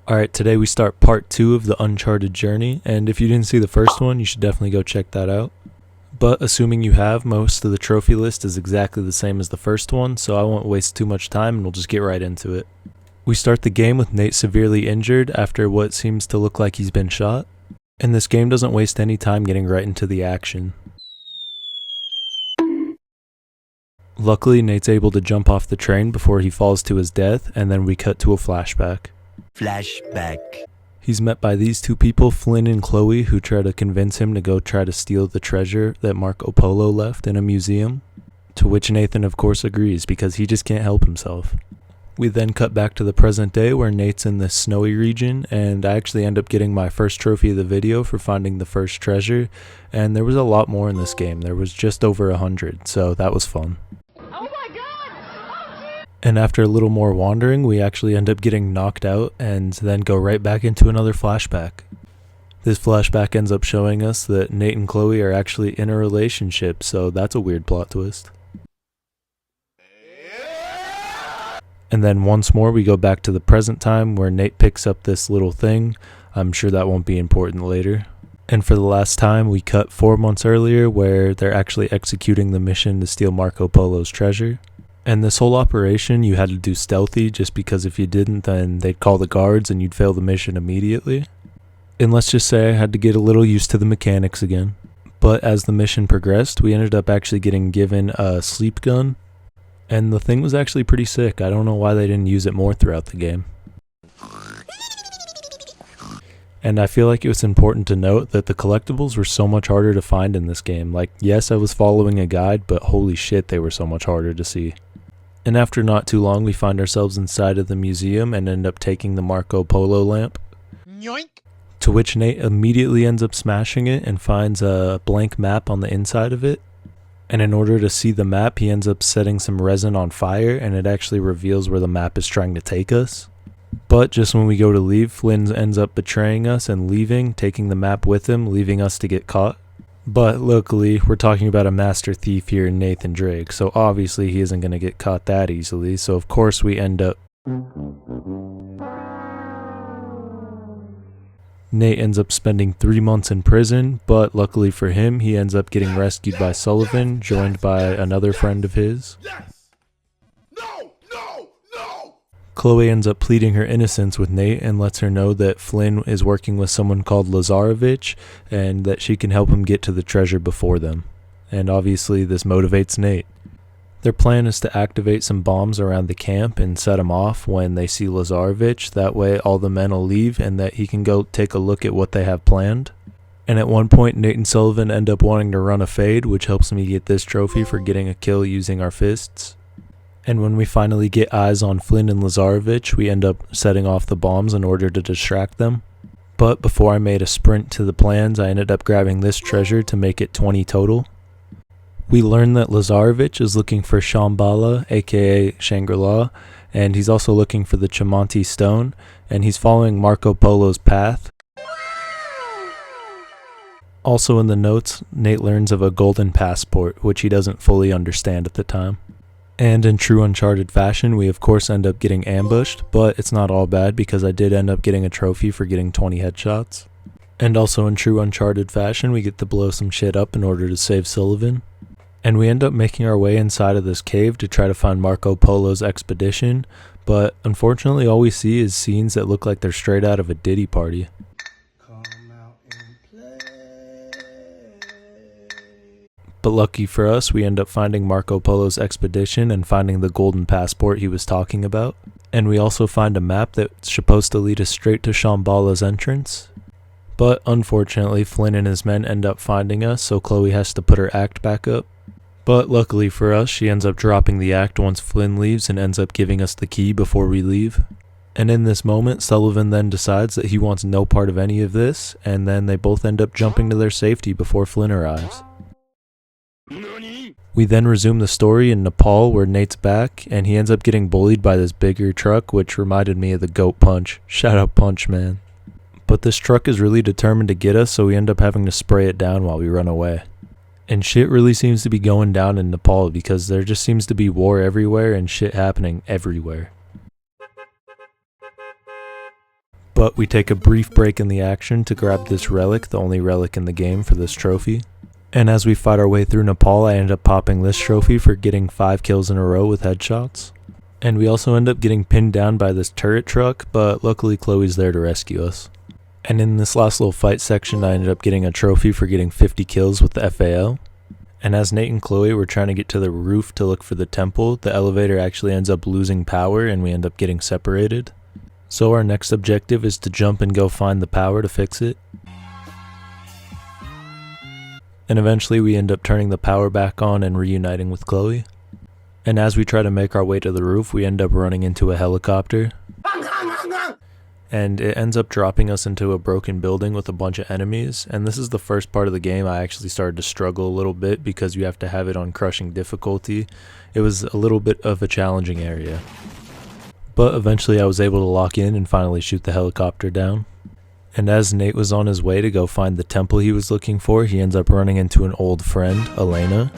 Alright, today we start part 2 of the Uncharted journey, and if you didn't see the first one, you should definitely go check that out. But assuming you have, most of the trophy list is exactly the same as the first one, so I won't waste too much time and we'll just get right into it. We start the game with Nate severely injured after what seems to look like he's been shot, and this game doesn't waste any time getting right into the action. Luckily, Nate's able to jump off the train before he falls to his death, and then we cut to a flashback. He's met by these two people, Flynn and Chloe, who try to convince him to go try to steal the treasure that Marco Polo left in a museum, to which Nathan of course agrees because he just can't help himself. We then cut back to the present day where Nate's in this snowy region, and I actually end up getting my first trophy of the video for finding the first treasure, and there was a lot more in this game. There was just over 100, so that was fun. And after a little more wandering, we actually end up getting knocked out and then go right back into another flashback. This flashback ends up showing us that Nate and Chloe are actually in a relationship, so that's a weird plot twist. And then once more we go back to the present time where Nate picks up this little thing. I'm sure that won't be important later. And for the last time, we cut 4 months earlier where they're actually executing the mission to steal Marco Polo's treasure. And this whole operation you had to do stealthy just because if you didn't then they'd call the guards and you'd fail the mission immediately. And let's just say I had to get a little used to the mechanics again. But as the mission progressed, we ended up actually getting given a sleep gun. And the thing was actually pretty sick. I don't know why they didn't use it more throughout the game. And I feel like it was important to note that the collectibles were so much harder to find in this game. Like, yes, I was following a guide, but holy shit, they were so much harder to see. And after not too long, we find ourselves inside of the museum and end up taking the Marco Polo lamp. Yoink! To which Nate immediately ends up smashing it and finds a blank map on the inside of it. And in order to see the map, he ends up setting some resin on fire and it actually reveals where the map is trying to take us. But just when we go to leave, Flynn ends up betraying us and leaving, taking the map with him, leaving us to get caught. But luckily, we're talking about a master thief here, Nathan Drake, so obviously he isn't going to get caught that easily, so of course we end up... Nate ends up spending 3 months in prison, but luckily for him, he ends up getting rescued by Sullivan, joined by another friend of his. Chloe ends up pleading her innocence with Nate and lets her know that Flynn is working with someone called Lazarevich and that she can help him get to the treasure before them. And obviously this motivates Nate. Their plan is to activate some bombs around the camp and set them off when they see Lazarevich. That way all the men will leave and that he can go take a look at what they have planned. And at one point Nate and Sullivan end up wanting to run a fade, which helps me get this trophy for getting a kill using our fists. And when we finally get eyes on Flynn and Lazarevich, we end up setting off the bombs in order to distract them. But before I made a sprint to the plans, I ended up grabbing this treasure to make it 20 total. We learn that Lazarevich is looking for Shambhala, aka Shangri-La, and he's also looking for the Chianti stone, and he's following Marco Polo's path. Also in the notes, Nate learns of a golden passport, which he doesn't fully understand at the time. And in true Uncharted fashion, we of course end up getting ambushed, but it's not all bad because I did end up getting a trophy for getting 20 headshots. And also in true Uncharted fashion, we get to blow some shit up in order to save Sullivan. And we end up making our way inside of this cave to try to find Marco Polo's expedition, but unfortunately all we see is scenes that look like they're straight out of a Diddy party. But lucky for us, we end up finding Marco Polo's expedition and finding the golden passport he was talking about. And we also find a map that's supposed to lead us straight to Shambhala's entrance. But unfortunately, Flynn and his men end up finding us, so Chloe has to put her act back up. But luckily for us, she ends up dropping the act once Flynn leaves and ends up giving us the key before we leave. And in this moment, Sullivan then decides that he wants no part of any of this, and then they both end up jumping to their safety before Flynn arrives. We then resume the story in Nepal where Nate's back and he ends up getting bullied by this bigger truck, which reminded me of the goat punch. Shout out Punch Man. But this truck is really determined to get us, so we end up having to spray it down while we run away. And shit really seems to be going down in Nepal because there just seems to be war everywhere and shit happening everywhere. But we take a brief break in the action to grab this relic, the only relic in the game for this trophy. And as we fight our way through Nepal, I end up popping this trophy for getting 5 kills in a row with headshots. And we also end up getting pinned down by this turret truck, but luckily Chloe's there to rescue us. And in this last little fight section, I ended up getting a trophy for getting 50 kills with the FAL. And as Nate and Chloe were trying to get to the roof to look for the temple, the elevator actually ends up losing power and we end up getting separated. So our next objective is to jump and go find the power to fix it. And eventually we end up turning the power back on and reuniting with Chloe. And as we try to make our way to the roof, we end up running into a helicopter. And it ends up dropping us into a broken building with a bunch of enemies. And this is the first part of the game I actually started to struggle a little bit because you have to have it on crushing difficulty. It was a little bit of a challenging area. But eventually I was able to lock in and finally shoot the helicopter down. And as Nate was on his way to go find the temple he was looking for, he ends up running into an old friend, Elena.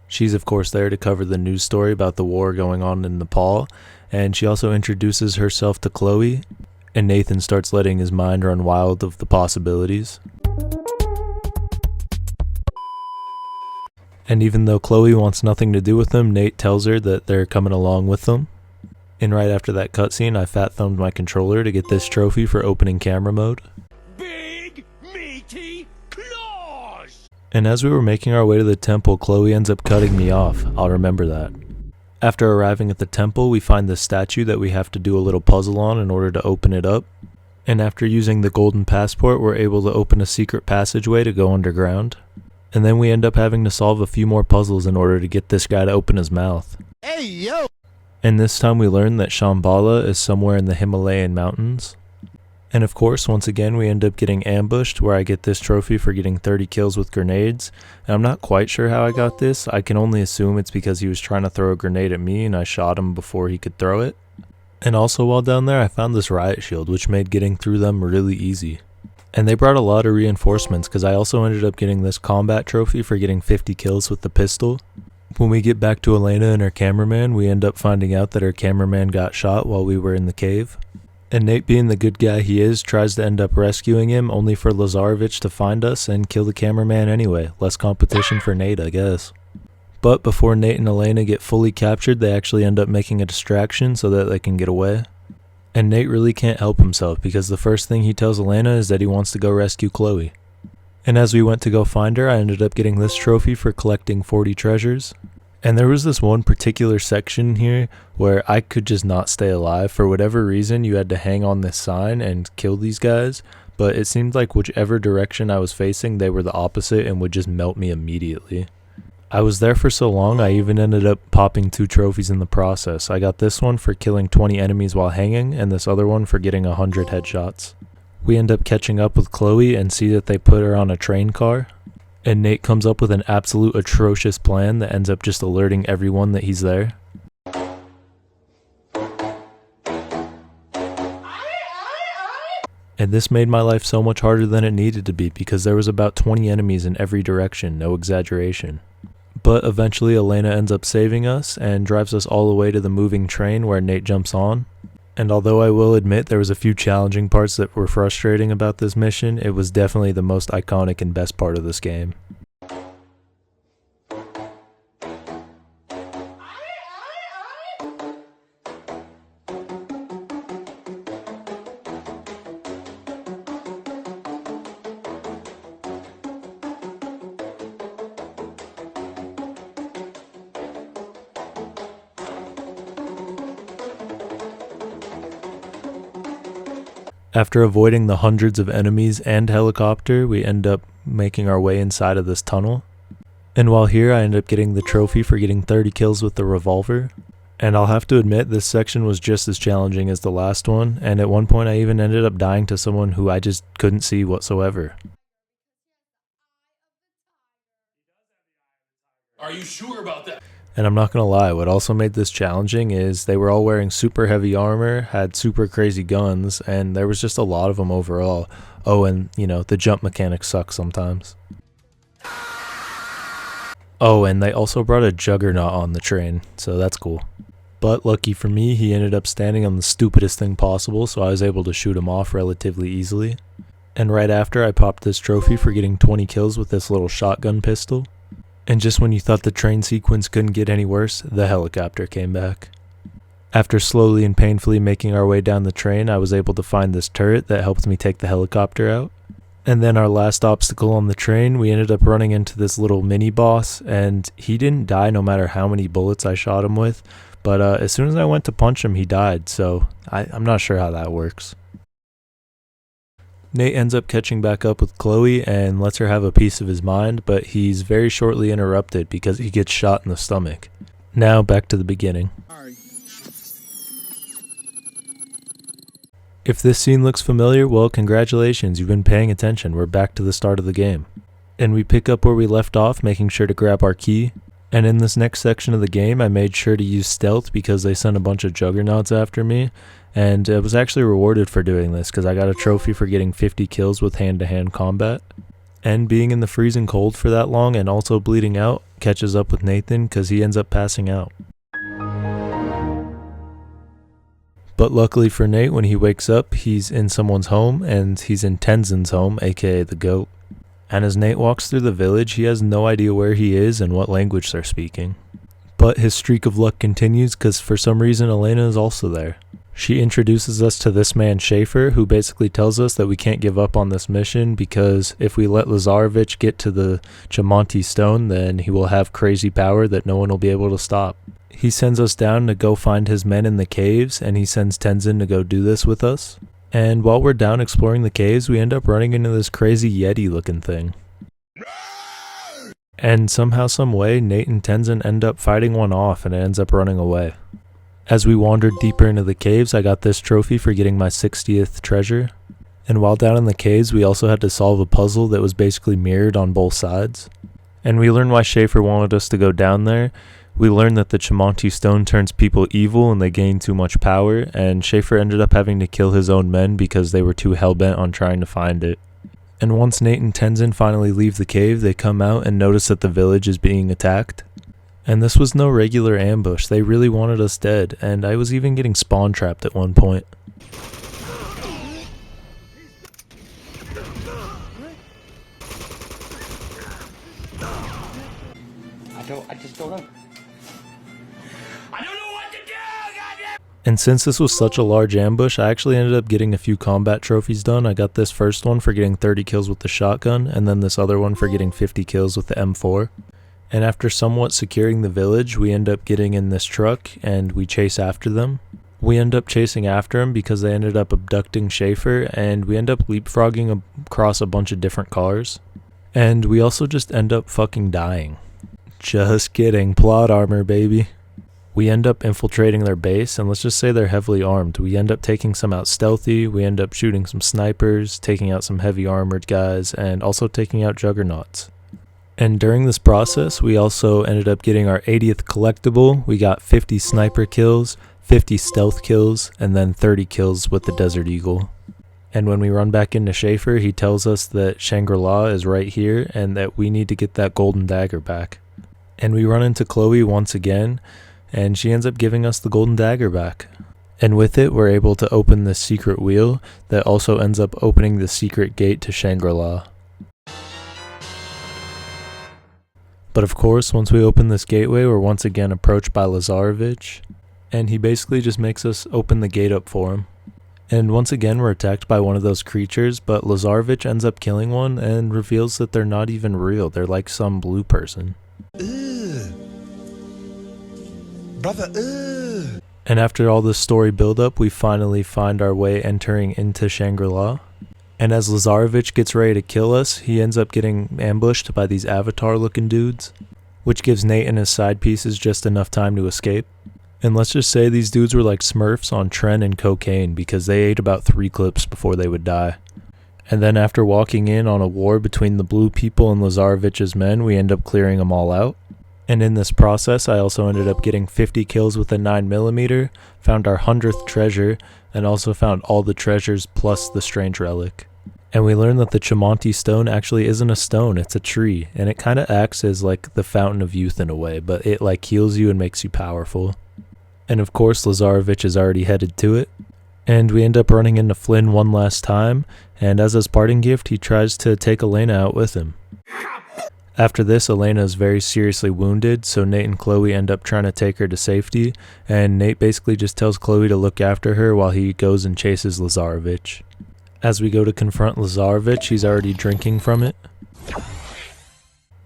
She's of course there to cover the news story about the war going on in Nepal, and she also introduces herself to Chloe, and Nathan starts letting his mind run wild of the possibilities. And even though Chloe wants nothing to do with them, Nate tells her that they're coming along with them. And right after that cutscene, I fat-thumbed my controller to get this trophy for opening camera mode. Big, meaty claws! And as we were making our way to the temple, Chloe ends up cutting me off. I'll remember that. After arriving at the temple, we find the statue that we have to do a little puzzle on in order to open it up. And after using the golden passport, we're able to open a secret passageway to go underground. And then we end up having to solve a few more puzzles in order to get this guy to open his mouth. Hey, yo! And this time we learn that Shambhala is somewhere in the Himalayan mountains. And of course, once again, we end up getting ambushed, where I get this trophy for getting 30 kills with grenades. And I'm not quite sure how I got this. I can only assume it's because he was trying to throw a grenade at me and I shot him before he could throw it. And also while down there, I found this riot shield, which made getting through them really easy. And they brought a lot of reinforcements, because I also ended up getting this combat trophy for getting 50 kills with the pistol. When we get back to Elena and her cameraman, we end up finding out that her cameraman got shot while we were in the cave. And Nate, being the good guy he is, tries to end up rescuing him, only for Lazarevich to find us and kill the cameraman anyway. Less competition for Nate, I guess. But before Nate and Elena get fully captured, they actually end up making a distraction so that they can get away. And Nate really can't help himself, because the first thing he tells Elena is that he wants to go rescue Chloe. And as we went to go find her, I ended up getting this trophy for collecting 40 treasures. And there was this one particular section here where I could just not stay alive. For whatever reason, you had to hang on this sign and kill these guys. But it seemed like whichever direction I was facing, they were the opposite and would just melt me immediately. I was there for so long, I even ended up popping 2 trophies in the process. I got this one for killing 20 enemies while hanging, and this other one for getting 100 headshots. We end up catching up with Chloe and see that they put her on a train car. And Nate comes up with an absolute atrocious plan that ends up just alerting everyone that he's there. And this made my life so much harder than it needed to be, because there was about 20 enemies in every direction, no exaggeration. But eventually Elena ends up saving us and drives us all the way to the moving train where Nate jumps on. And although I will admit there was a few challenging parts that were frustrating about this mission, it was definitely the most iconic and best part of this game. After avoiding the hundreds of enemies and helicopter, we end up making our way inside of this tunnel. And while here, I end up getting the trophy for getting 30 kills with the revolver. And I'll have to admit, this section was just as challenging as the last one, and at one point I even ended up dying to someone who I just couldn't see whatsoever. Are you sure about that? And I'm not gonna lie, what also made this challenging is they were all wearing super heavy armor, had super crazy guns, and there was just a lot of them overall. Oh, and you know, the jump mechanics suck sometimes. Oh, and they also brought a juggernaut on the train, so that's cool. But lucky for me, he ended up standing on the stupidest thing possible, so I was able to shoot him off relatively easily. And right after, I popped this trophy for getting 20 kills with this little shotgun pistol. And just when you thought the train sequence couldn't get any worse, the helicopter came back. After slowly and painfully making our way down the train, I was able to find this turret that helped me take the helicopter out. And then our last obstacle on the train, we ended up running into this little mini boss, and he didn't die no matter how many bullets I shot him with, but as soon as I went to punch him, he died, so I'm not sure how that works. Nate ends up catching back up with Chloe and lets her have a piece of his mind, but he's very shortly interrupted because he gets shot in the stomach. Now back to the beginning. If this scene looks familiar, well, congratulations, you've been paying attention. We're back to the start of the game. And we pick up where we left off, making sure to grab our key. And in this next section of the game, I made sure to use stealth because they sent a bunch of juggernauts after me. And I was actually rewarded for doing this because I got a trophy for getting 50 kills with hand-to-hand combat. And being in the freezing cold for that long and also bleeding out catches up with Nathan because he ends up passing out. But luckily for Nate, when he wakes up, he's in someone's home, and he's in Tenzin's home, aka the goat. And as Nate walks through the village, he has no idea where he is and what language they're speaking. But his streak of luck continues because for some reason Elena is also there. She introduces us to this man Schaefer, who basically tells us that we can't give up on this mission because if we let Lazarevich get to the Chamonti stone, then he will have crazy power that no one will be able to stop. He sends us down to go find his men in the caves, and he sends Tenzin to go do this with us. And while we're down exploring the caves, we end up running into this crazy Yeti looking thing. And somehow, some way, Nate and Tenzin end up fighting one off and it ends up running away. As we wandered deeper into the caves, I got this trophy for getting my 60th treasure. And while down in the caves, we also had to solve a puzzle that was basically mirrored on both sides. And we learned why Schaefer wanted us to go down there. We learned that the Chamonti stone turns people evil and they gain too much power, and Schaefer ended up having to kill his own men because they were too hellbent on trying to find it. And once Nate and Tenzin finally leave the cave, they come out and notice that the village is being attacked. And this was no regular ambush, they really wanted us dead, and I was even getting spawn trapped at one point. I just don't know. I don't know what to do, goddamn! And since this was such a large ambush, I actually ended up getting a few combat trophies done. I got this first one for getting 30 kills with the shotgun, and then this other one for getting 50 kills with the M4. And after somewhat securing the village, we end up getting in this truck, and we chase after them. We end up chasing after them because they ended up abducting Schaefer, and we end up leapfrogging across a bunch of different cars. And we also just end up fucking dying. Just kidding, plot armor, baby. We end up infiltrating their base, and let's just say they're heavily armed. We end up taking some out stealthy, we end up shooting some snipers, taking out some heavy armored guys, and also taking out juggernauts. And during this process, we also ended up getting our 80th collectible. We got 50 sniper kills, 50 stealth kills, and then 30 kills with the Desert Eagle. And when we run back into Schaefer, he tells us that Shangri-La is right here, and that we need to get that golden dagger back. And we run into Chloe once again, and she ends up giving us the golden dagger back. And with it, we're able to open this secret wheel that also ends up opening the secret gate to Shangri-La. But of course, once we open this gateway, we're once again approached by Lazarevich, and he basically just makes us open the gate up for him. And once again, we're attacked by one of those creatures, but Lazarevich ends up killing one and reveals that they're not even real. They're like some blue person. Brother, And after all this story build-up, we finally find our way entering into Shangri-La. And as Lazarevich gets ready to kill us, he ends up getting ambushed by these avatar-looking dudes, which gives Nate and his side pieces just enough time to escape. And let's just say these dudes were like Smurfs on Tren and cocaine because they ate about 3 clips before they would die. And then after walking in on a war between the blue people and Lazarevich's men, we end up clearing them all out. And in this process, I also ended up getting 50 kills with a 9mm, found our 100th treasure, and also found all the treasures plus the strange relic. And we learned that the Chamonti stone actually isn't a stone, it's a tree, and it kind of acts as like the fountain of youth in a way, but it like heals you and makes you powerful. And of course, Lazarevich is already headed to it. And we end up running into Flynn one last time, and as his parting gift, he tries to take Elena out with him. After this, Elena is very seriously wounded, so Nate and Chloe end up trying to take her to safety, and Nate basically just tells Chloe to look after her while he goes and chases Lazarevich. As we go to confront Lazarevich, he's already drinking from it,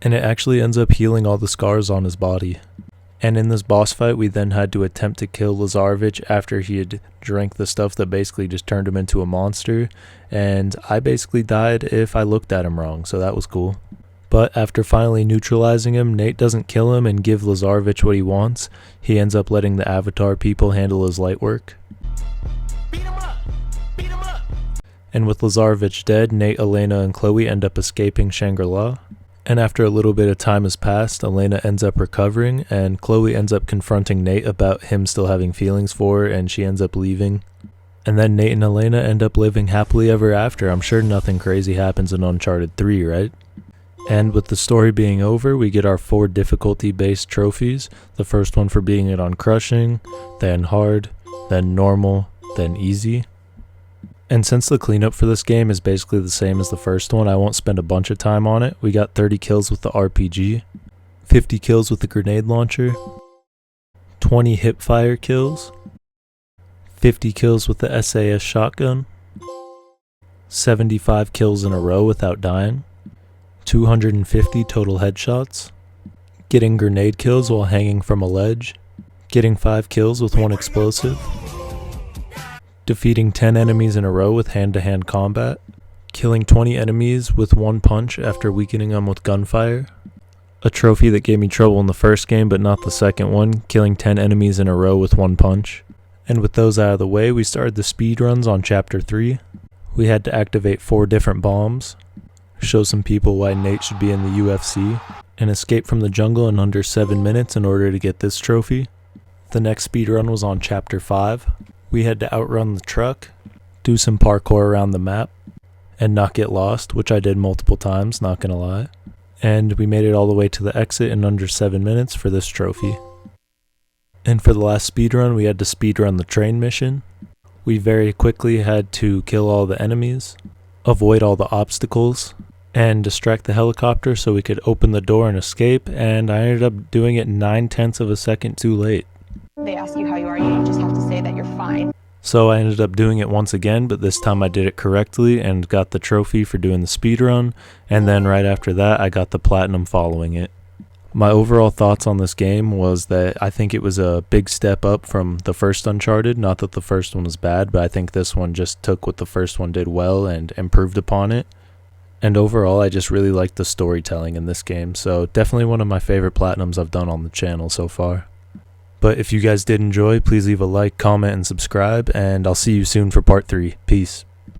and it actually ends up healing all the scars on his body. And in this boss fight, we then had to attempt to kill Lazarevich after he had drank the stuff that basically just turned him into a monster, and I basically died if I looked at him wrong, so that was cool. But after finally neutralizing him, Nate doesn't kill him and give Lazarevich what he wants. He ends up letting the Avatar people handle his light work. Beat him up! Beat him up! And with Lazarevich dead, Nate, Elena, and Chloe end up escaping Shangri-La. And after a little bit of time has passed, Elena ends up recovering, and Chloe ends up confronting Nate about him still having feelings for her, and she ends up leaving. And then Nate and Elena end up living happily ever after. I'm sure nothing crazy happens in Uncharted 3, right? And with the story being over, we get our 4 difficulty-based trophies. The first one for beating it on crushing, then hard, then normal, then easy. And since the cleanup for this game is basically the same as the first one, I won't spend a bunch of time on it. We got 30 kills with the RPG, 50 kills with the grenade launcher, 20 hipfire kills, 50 kills with the SAS shotgun, 75 kills in a row without dying, 250 total headshots, getting grenade kills while hanging from a ledge, getting 5 kills with 1 explosive, defeating 10 enemies in a row with hand-to-hand combat, killing 20 enemies with 1 punch after weakening them with gunfire, a trophy that gave me trouble in the first game but not the second one, killing 10 enemies in a row with 1 punch. And with those out of the way, we started the speedruns on Chapter 3. We had to activate 4 different bombs, show some people why Nate should be in the UFC, and escape from the jungle in under 7 minutes in order to get this trophy. The next speedrun was on Chapter 5. We had to outrun the truck, do some parkour around the map, and not get lost, which I did multiple times, not gonna lie. And we made it all the way to the exit in under 7 minutes for this trophy. And for the last speedrun, we had to speedrun the train mission. We very quickly had to kill all the enemies, avoid all the obstacles, and distract the helicopter so we could open the door and escape, and I ended up doing it 9/10 of a second too late. They ask you how you are, you just have to say that you're fine. So I ended up doing it once again, but this time I did it correctly and got the trophy for doing the speedrun, and then right after that I got the platinum following it. My overall thoughts on this game was that I think it was a big step up from the first Uncharted. Not that the first one was bad, but I think this one just took what the first one did well and improved upon it. And overall, I just really liked the storytelling in this game, so definitely one of my favorite platinums I've done on the channel so far. But if you guys did enjoy, please leave a like, comment, and subscribe, and I'll see you soon for part 3. Peace.